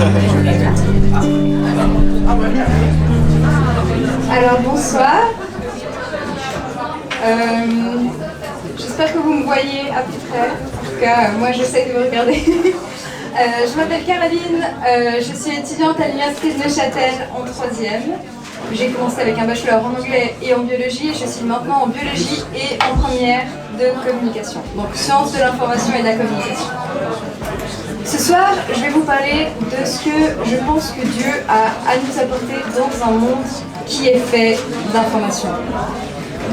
Alors bonsoir. J'espère que vous me voyez à peu près. En tout cas, moi j'essaie de vous regarder. Je m'appelle Caroline, je suis étudiante à l'Université de Neuchâtel en 3e. J'ai commencé avec un bachelor en anglais et en biologie et je suis maintenant en biologie et en première de communication. Donc sciences de l'information et de la communication. Ce soir, je vais vous parler de ce que je pense que Dieu a à nous apporter dans un monde qui est fait d'informations.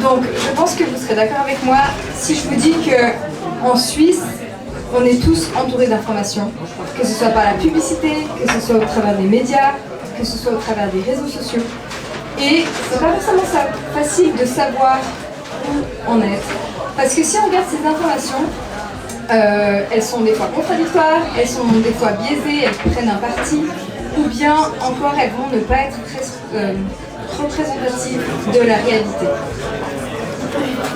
Donc je pense que vous serez d'accord avec moi si je vous dis qu'en Suisse, on est tous entourés d'informations, que ce soit par la publicité, que ce soit au travers des médias, que ce soit au travers des réseaux sociaux. Et c'est pas forcément facile de savoir où en être. Parce que si on regarde ces informations, elles sont des fois contradictoires, elles sont des fois biaisées, elles prennent un parti, ou bien encore elles vont ne pas être très représentatives de la réalité.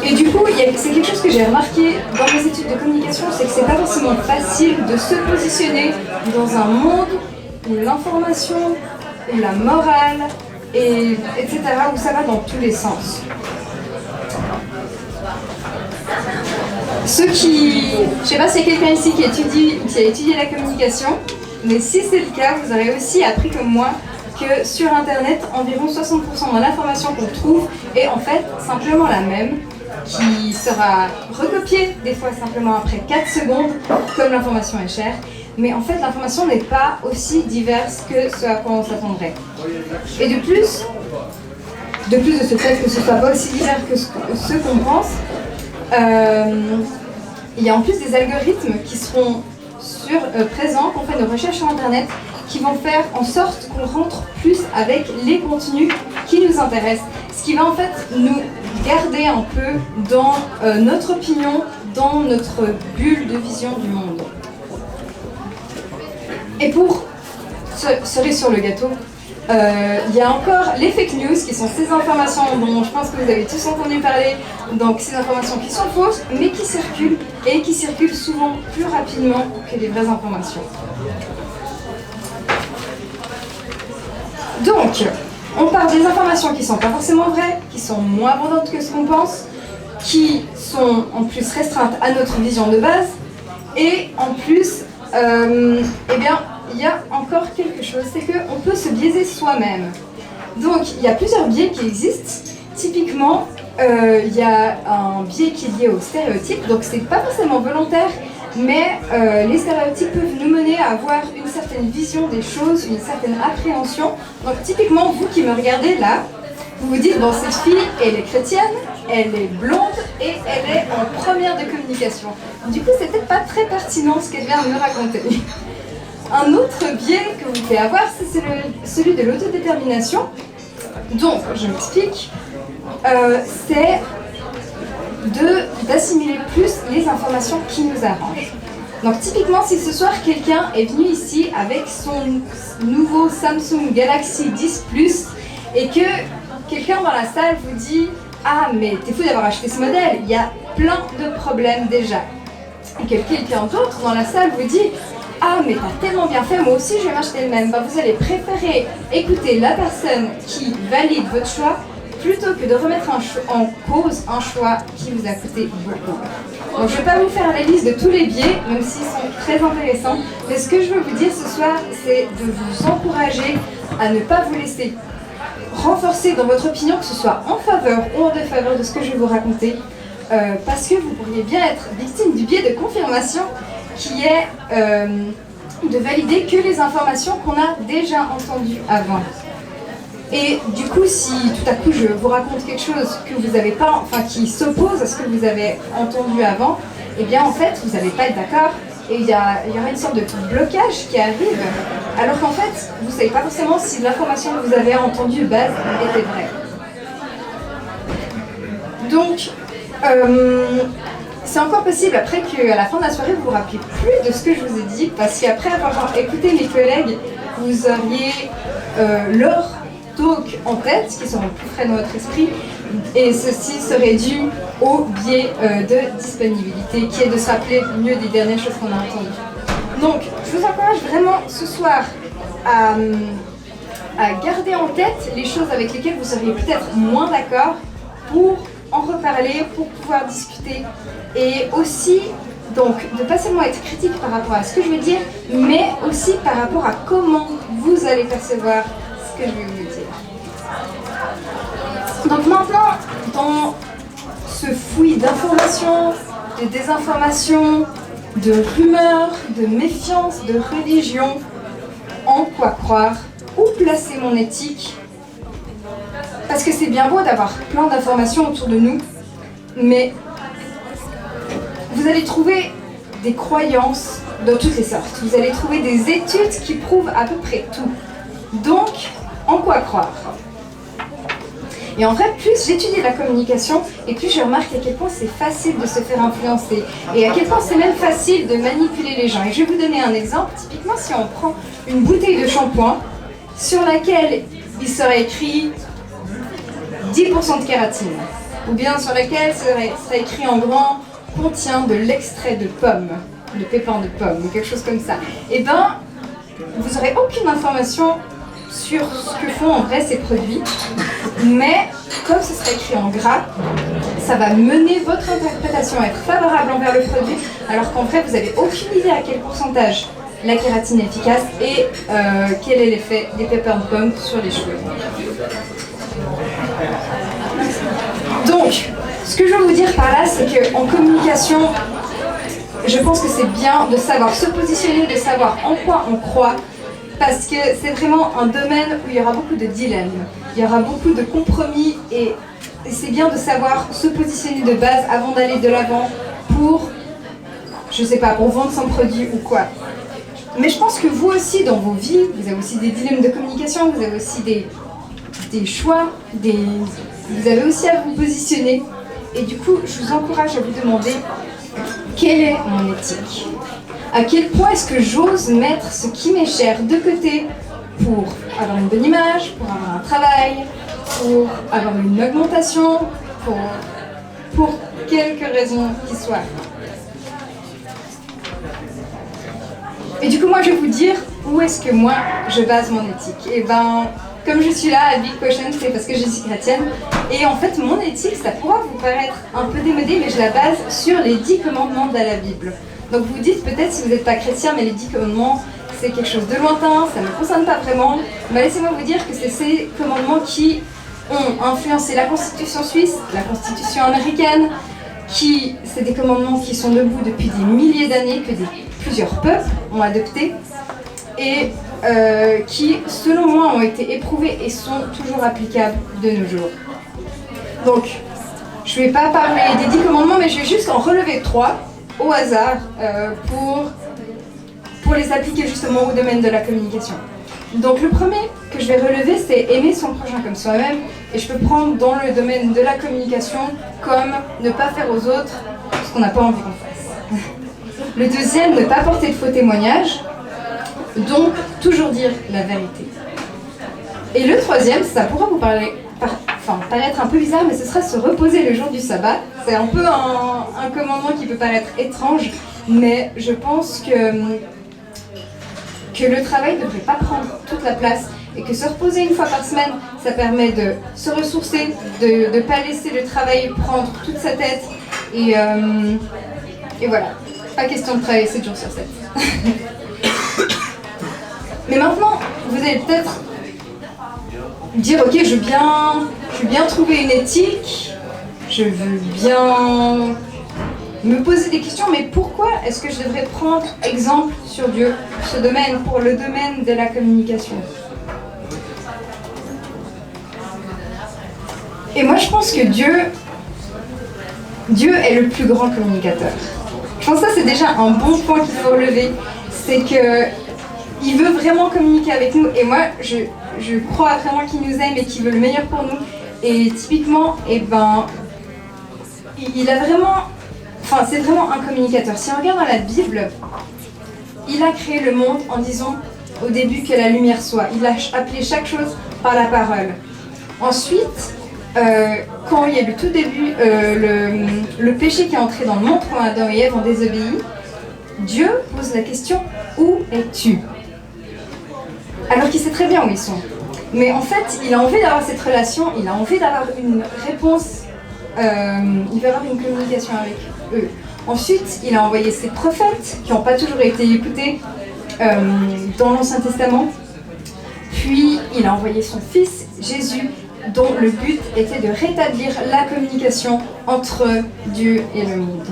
Et du coup, c'est quelque chose que j'ai remarqué dans mes études de communication, c'est que c'est pas forcément facile de se positionner dans un monde où l'information, où la morale, etc., où ça va dans tous les sens. Je sais pas s'il y a quelqu'un ici qui a étudié la communication, mais si c'est le cas, vous aurez aussi appris comme moi que sur Internet, environ 60% de l'information qu'on trouve est en fait simplement la même, qui sera recopiée des fois simplement après 4 secondes, comme l'information est chère. Mais en fait, l'information n'est pas aussi diverse que ce à quoi on s'attendrait. Et de plus de ce fait que ce ne soit pas aussi divers que ce qu'on pense, il y a en plus des algorithmes qui seront présents, qu'on fait nos recherches sur Internet, qui vont faire en sorte qu'on rentre plus avec les contenus qui nous intéressent. Ce qui va en fait nous garder un peu dans notre opinion, dans notre bulle de vision du monde. Et pour cerise sur le gâteau, il y a encore les fake news qui sont ces informations dont je pense que vous avez tous entendu parler, donc ces informations qui sont fausses mais qui circulent et qui circulent souvent plus rapidement que les vraies informations. Donc, on parle des informations qui ne sont pas forcément vraies, qui sont moins abondantes que ce qu'on pense, qui sont en plus restreintes à notre vision de base et en plus, il y a encore quelque chose, c'est qu'on peut se biaiser soi-même. Donc, il y a plusieurs biais qui existent. Typiquement, il y a un biais qui est lié aux stéréotypes, donc c'est pas forcément volontaire, mais les stéréotypes peuvent nous mener à avoir une certaine vision des choses, une certaine appréhension. Donc, typiquement, vous qui me regardez là, vous vous dites, bon, cette fille, elle est chrétienne, elle est blonde et elle est en première de communication. Du coup, c'est peut-être pas très pertinent ce qu'elle vient de me raconter. Un autre biais que vous pouvez avoir, c'est celui de l'autodétermination. Donc, je m'explique, c'est d'assimiler plus les informations qui nous arrangent. Donc, typiquement, si ce soir quelqu'un est venu ici avec son nouveau Samsung Galaxy 10 Plus et que quelqu'un dans la salle vous dit « Ah, mais t'es fou d'avoir acheté ce modèle, il y a plein de problèmes déjà. » Et que quelqu'un d'autre dans la salle vous dit « Ah, mais t'as tellement bien fait, moi aussi je vais m'acheter le même. » Vous allez préférer écouter la personne qui valide votre choix plutôt que de remettre en cause un choix qui vous a coûté beaucoup. Donc, je ne vais pas vous faire la liste de tous les biais, même s'ils sont très intéressants, mais ce que je veux vous dire ce soir, c'est de vous encourager à ne pas vous laisser renforcer dans votre opinion, que ce soit en faveur ou en défaveur de ce que je vais vous raconter, parce que vous pourriez bien être victime du biais de confirmation qui est de valider que les informations qu'on a déjà entendues avant. Et du coup, si tout à coup je vous raconte quelque chose que vous n'avez pas, enfin qui s'oppose à ce que vous avez entendu avant, eh bien en fait vous n'allez pas être d'accord et il y aura une sorte de blocage qui arrive, alors qu'en fait vous ne savez pas forcément si l'information que vous avez entendue de base était vraie. Donc, c'est encore possible après qu'à la fin de la soirée vous vous rappeliez plus de ce que je vous ai dit, parce qu'après avoir écouté mes collègues, vous auriez leur talk en tête, qui seront plus frais dans votre esprit, et ceci serait dû au biais de disponibilité, qui est de se rappeler mieux des dernières choses qu'on a entendues. Donc, je vous encourage vraiment ce soir à garder en tête les choses avec lesquelles vous seriez peut-être moins d'accord pour en reparler, pour pouvoir discuter. Et aussi, donc, de pas seulement être critique par rapport à ce que je veux dire, mais aussi par rapport à comment vous allez percevoir ce que je vais vous dire. Donc maintenant, dans ce fouillis d'informations, de désinformations, de rumeurs, de méfiance, de religion, en quoi croire, où placer mon éthique? Parce que c'est bien beau d'avoir plein d'informations autour de nous, mais vous allez trouver des croyances de toutes les sortes. Vous allez trouver des études qui prouvent à peu près tout. Donc, en quoi croire? Et en vrai, plus j'étudie la communication, et plus je remarque à quel point c'est facile de se faire influencer, et à quel point c'est même facile de manipuler les gens. Et je vais vous donner un exemple. Typiquement, si on prend une bouteille de shampoing, sur laquelle il serait écrit 10% de kératine, ou bien sur laquelle serait écrit en grand « contient de l'extrait de pomme », de pépins de pomme, ou quelque chose comme ça, et ben, vous n'aurez aucune information sur ce que font en vrai ces produits, mais comme ce serait écrit en gras, ça va mener votre interprétation à être favorable envers le produit, alors qu'en vrai, vous n'avez aucune idée à quel pourcentage la kératine est efficace et quel est l'effet des pépins de pomme sur les cheveux. Donc, ce que je veux vous dire par là, c'est qu'en communication, je pense que c'est bien de savoir se positionner, de savoir en quoi on croit, parce que c'est vraiment un domaine où il y aura beaucoup de dilemmes, il y aura beaucoup de compromis, et c'est bien de savoir se positionner de base avant d'aller de l'avant pour, je sais pas, pour vendre son produit ou quoi. Mais je pense que vous aussi, dans vos vies, vous avez aussi des dilemmes de communication, vous avez aussi des choix, vous avez aussi à vous positionner. Et du coup, je vous encourage à vous demander quelle est mon éthique? À quel point est-ce que j'ose mettre ce qui m'est cher de côté pour avoir une bonne image, pour avoir un travail, pour avoir une augmentation, pour quelque raison qu'il soit. Et du coup, moi, je vais vous dire où est-ce que moi, je base mon éthique. Et ben, comme je suis là à Big Question, c'est parce que je suis chrétienne. Et en fait, mon éthique, ça pourra vous paraître un peu démodé, mais je la base sur les 10 commandements de la Bible. Donc vous vous dites peut-être, si vous n'êtes pas chrétien, mais les 10 commandements, c'est quelque chose de lointain, ça ne me concerne pas vraiment. Bah, laissez-moi vous dire que c'est ces commandements qui ont influencé la Constitution suisse, la Constitution américaine, c'est des commandements qui sont debout depuis des milliers d'années, que plusieurs peuples ont adoptés, et qui, selon moi, ont été éprouvés et sont toujours applicables de nos jours. Donc, je ne vais pas parler des 10 commandements, mais je vais juste en relever 3 au hasard pour les appliquer justement au domaine de la communication. Donc le premier que je vais relever, c'est aimer son prochain comme soi-même, et je peux prendre dans le domaine de la communication comme ne pas faire aux autres ce qu'on n'a pas envie qu'on fasse. Le deuxième, ne pas porter de faux témoignages, donc toujours dire la vérité. Et le troisième, ça pourra vous paraître un peu bizarre, mais ce sera se reposer le jour du sabbat. C'est un peu un commandement qui peut paraître étrange, mais je pense que le travail ne devrait pas prendre toute la place, et que se reposer une fois par semaine, ça permet de se ressourcer, de ne pas laisser le travail prendre toute sa tête, et voilà, pas question de travailler 7 jours sur 7. Mais maintenant, vous allez peut-être dire, ok, je veux bien trouver une éthique, je veux bien me poser des questions, mais pourquoi est-ce que je devrais prendre exemple sur Dieu, ce domaine, pour le domaine de la communication? Et moi, je pense que Dieu est le plus grand communicateur. Je pense que ça, c'est déjà un bon point qu'il faut relever, c'est que il veut vraiment communiquer avec nous, et moi, je crois vraiment qu'il nous aime et qu'il veut le meilleur pour nous. Et typiquement, il a vraiment... Enfin, c'est vraiment un communicateur. Si on regarde dans la Bible, il a créé le monde en disant au début que la lumière soit. Il a appelé chaque chose par la parole. Ensuite, quand il y a eu le tout début, le péché qui est entré dans le monde, quand Adam et Ève ont désobéi, Dieu pose la question « Où es-tu » alors qu'il sait très bien où ils sont. Mais en fait, il a envie d'avoir cette relation, il a envie d'avoir une réponse, il veut avoir une communication avec eux. Ensuite, il a envoyé ses prophètes, qui n'ont pas toujours été écoutés dans l'Ancien Testament. Puis, il a envoyé son fils, Jésus, dont le but était de rétablir la communication entre Dieu et le monde.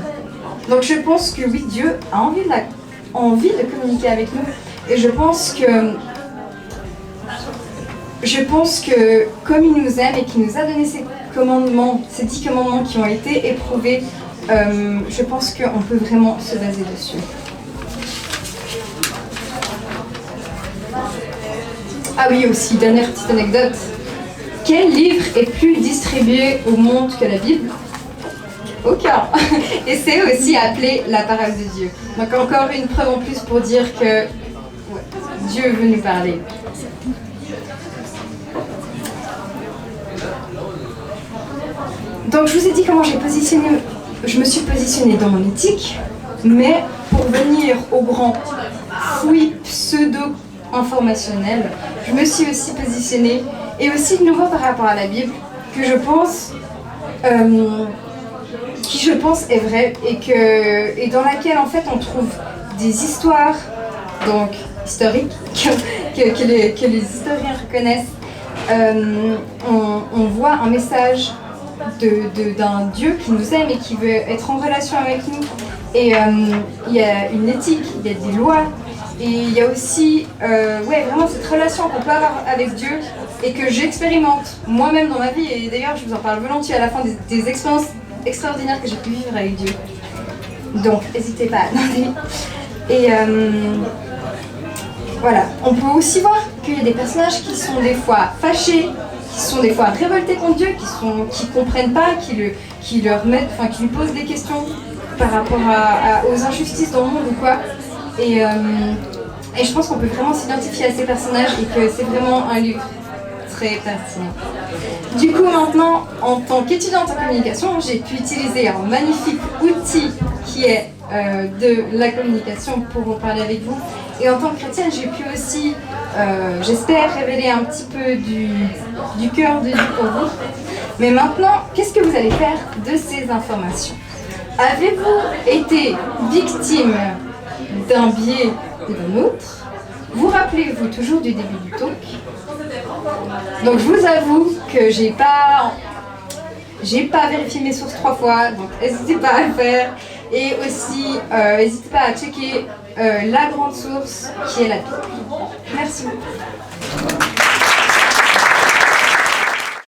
Donc je pense que oui, Dieu a envie de communiquer avec nous. Et je pense que comme il nous aime et qu'il nous a donné ces commandements, ces 10 commandements qui ont été éprouvés, je pense qu'on peut vraiment se baser dessus. Ah oui, aussi, dernière petite anecdote. Quel livre est plus distribué au monde que la Bible? Aucun. Et c'est aussi appelé la parole de Dieu. Donc encore une preuve en plus pour dire que ouais, Dieu veut nous parler. Donc je vous ai dit comment je me suis positionnée dans mon éthique, mais pour venir au grand fouillis pseudo-informationnel, je me suis aussi positionnée, et aussi de nouveau par rapport à la Bible, qui je pense est vraie, et dans laquelle en fait on trouve des histoires donc historiques que les historiens reconnaissent. On voit un message d'un Dieu qui nous aime et qui veut être en relation avec nous. Et il y a une éthique, il y a des lois, et il y a aussi vraiment cette relation qu'on peut avoir avec Dieu et que j'expérimente moi-même dans ma vie. Et d'ailleurs, je vous en parle volontiers à la fin des expériences extraordinaires que j'ai pu vivre avec Dieu. Donc, n'hésitez pas à demander. Et voilà, on peut aussi voir qu'il y a des personnages qui sont des fois fâchés, qui sont des fois révoltés contre Dieu, qui comprennent pas, qui lui posent des questions par rapport aux injustices dans le monde ou quoi. Et je pense qu'on peut vraiment s'identifier à ces personnages et que c'est vraiment un livre très pertinent. Du coup, maintenant, en tant qu'étudiante en communication, j'ai pu utiliser un magnifique outil qui est de la communication pour vous parler avec vous. Et en tant que chrétienne, j'ai pu aussi, j'espère, révéler un petit peu du cœur de Dieu pour vous. Mais maintenant, qu'est-ce que vous allez faire de ces informations? Avez-vous été victime d'un biais ou d'un autre? Vous rappelez-vous toujours du début du talk? Donc je vous avoue que j'ai pas vérifié mes sources 3 fois, donc n'hésitez pas à le faire. Et aussi, n'hésitez pas à checker la grande source qui est la Bible. Merci beaucoup.